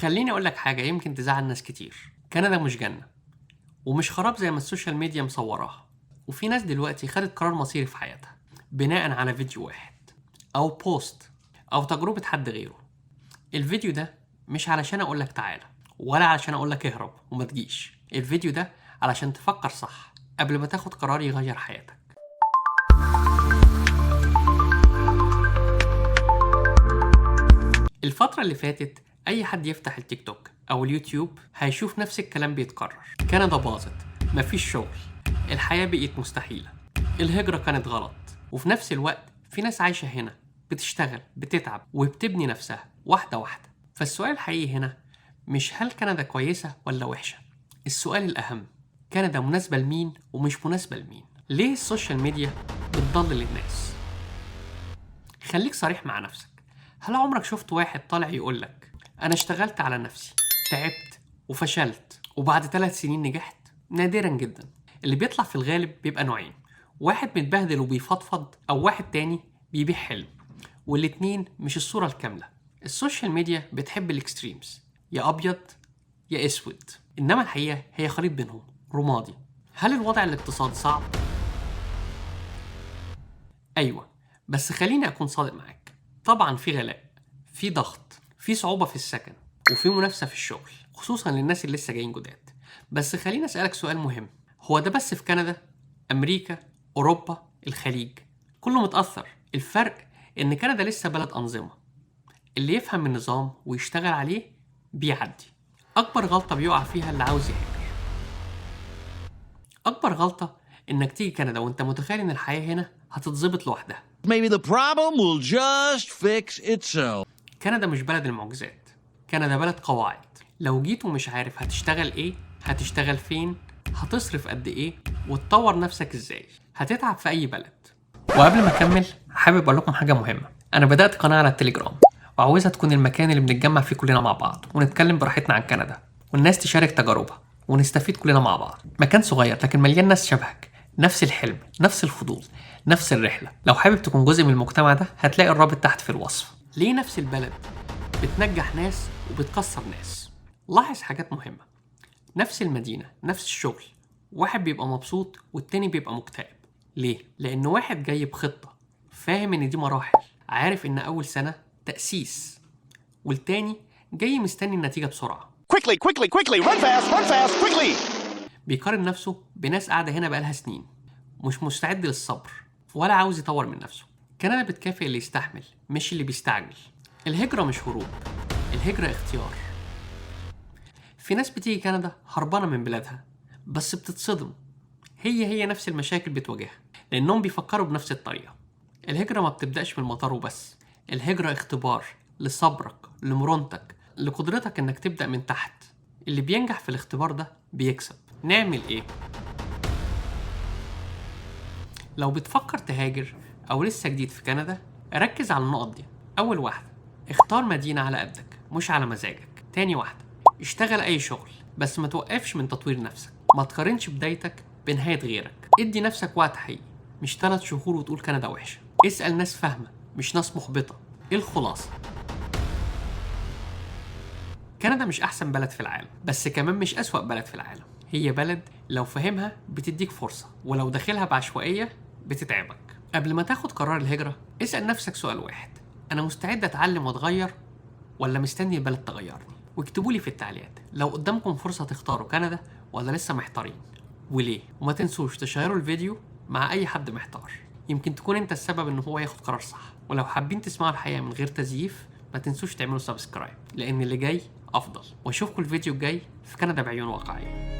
خليني اقول لك حاجه يمكن تزعل ناس كتير. كندا مش جنه ومش خراب زي ما السوشيال ميديا مصوراها، وفي ناس دلوقتي خدت قرار مصيري في حياتها بناء على فيديو واحد او بوست او تجربه حد غيره. الفيديو ده مش علشان اقول لك تعالى ولا علشان اقول لك اهرب وما تجيش. الفيديو ده علشان تفكر صح قبل ما تاخد قرار يغير حياتك. الفترة اللي فاتت أي حد يفتح التيك توك أو اليوتيوب هيشوف نفس الكلام بيتكرر. كندا باظت، مفيش شغل، الحياة بقت مستحيلة، الهجرة كانت غلط، وفي نفس الوقت في ناس عايشة هنا بتشتغل بتتعب وبتبني نفسها واحدة واحدة. فالسؤال الحقيقي هنا مش هل كندا كويسة ولا وحشة، السؤال الأهم كندا مناسبة لمين ومش مناسبة لمين. ليه السوشيال ميديا بتضلل الناس؟ خليك صريح مع نفسك. هل عمرك شفت واحد طالع يقولك أنا اشتغلت على نفسي، تعبت وفشلت وبعد 3 سنين نجحت؟ نادرا جدا. اللي بيطلع في الغالب بيبقى نوعين، واحد متبهدل وبيفضفض أو واحد تاني بيبيع حلم، والاتنين مش الصورة الكاملة. السوشيال ميديا بتحب الاكستريمز، يا أبيض يا أسود، إنما الحقيقة هي خليط بينهم، رمادي. هل الوضع الاقتصادي صعب؟ أيوة، بس خليني أكون صادق معاك. طبعا في غلاء، في ضغط، في صعوبة في السكن، وفي منافسة في الشغل خصوصا للناس اللي لسه جايين جداد. بس خليني أسألك سؤال مهم، هو ده بس في كندا؟ أمريكا، أوروبا، الخليج، كله متأثر. الفرق إن كندا لسه بلد أنظمة، اللي يفهم النظام ويشتغل عليه بيعدي. أكبر غلطة بيقع فيها اللي عاوز يهاجر. أكبر غلطة إنك تيجي كندا وإنت متخيل إن الحياة هنا هتتظبط لوحدها. Maybe the problem will just fix itself. كندا مش بلد المعجزات، كندا بلد قواعد. لو جيت ومش عارف هتشتغل ايه، هتشتغل فين، هتصرف قد ايه، وتطور نفسك ازاي، هتتعب في اي بلد. وقبل ما اكمل حابب اقول لكم حاجه مهمه. انا بدات قناه على التليجرام وعاوزها تكون المكان اللي بنتجمع فيه كلنا مع بعض ونتكلم براحتنا عن كندا، والناس تشارك تجاربها ونستفيد كلنا مع بعض. مكان صغير لكن مليان ناس شبهك، نفس الحلم، نفس الفضول، نفس الرحله. لو حابب تكون جزء من المجتمع ده هتلاقي الرابط تحت في الوصف. ليه نفس البلد بتنجح ناس وبتكسر ناس؟ لاحظ حاجات مهمة. نفس المدينة، نفس الشغل، واحد بيبقى مبسوط والتاني بيبقى مكتئب. ليه؟ لأن واحد جاي بخطة، فاهم إن دي مراحل، عارف إن أول سنة تأسيس، والتاني جاي مستني النتيجة بسرعة. Quickly, quickly, quickly, run fast, quickly! بيقارن نفسه بناس قاعدة هنا بقالها سنين، مش مستعد للصبر ولا عاوز يطور من نفسه. كندا بتكافئ اللي يستحمل مش اللي بيستعجل. الهجرة مش هروب، الهجرة اختيار. في ناس بتيجي كندا هربانة من بلادها بس بتتصدم، هي نفس المشاكل بتواجهها لأنهم بيفكروا بنفس الطريقة. الهجرة ما بتبدأش من المطار وبس، الهجرة اختبار لصبرك، لمرونتك، لقدرتك إنك تبدأ من تحت. اللي بينجح في الاختبار ده بيكسب. نعمل إيه؟ لو بتفكر تهاجر أو لسه جديد في كندا ركز على النقط دي. أول واحدة، اختار مدينة على قدك مش على مزاجك. تاني واحدة، اشتغل أي شغل بس ما توقفش من تطوير نفسك. ما تقارنش بدايتك بنهاية غيرك. ادي نفسك وقت حقيقي، مش 3 شهور وتقول كندا وحشة. اسأل ناس فاهمة مش ناس محبطة. ايه الخلاصة؟ كندا مش أحسن بلد في العالم، بس كمان مش أسوأ بلد في العالم. هي بلد لو فاهمها بتديك فرصة، ولو داخلها بعشوائية بتتعبك. قبل ما تاخد قرار الهجرة اسأل نفسك سؤال واحد، أنا مستعد أتعلم وأتغير ولا مستني البلد تغيرني؟ واكتبوا لي في التعليقات لو قدامكم فرصة تختاروا كندا ولا لسه محتارين، وليه. وما تنسوش تشيروا الفيديو مع أي حد محتار، يمكن تكون أنت السبب إن هو ياخد قرار صح. ولو حابين تسمعوا الحقيقة من غير تزييف ما تنسوش تعملوا سبسكرايب، لأن اللي جاي أفضل. وأشوفكم الفيديو الجاي في كندا بعيون واقعية.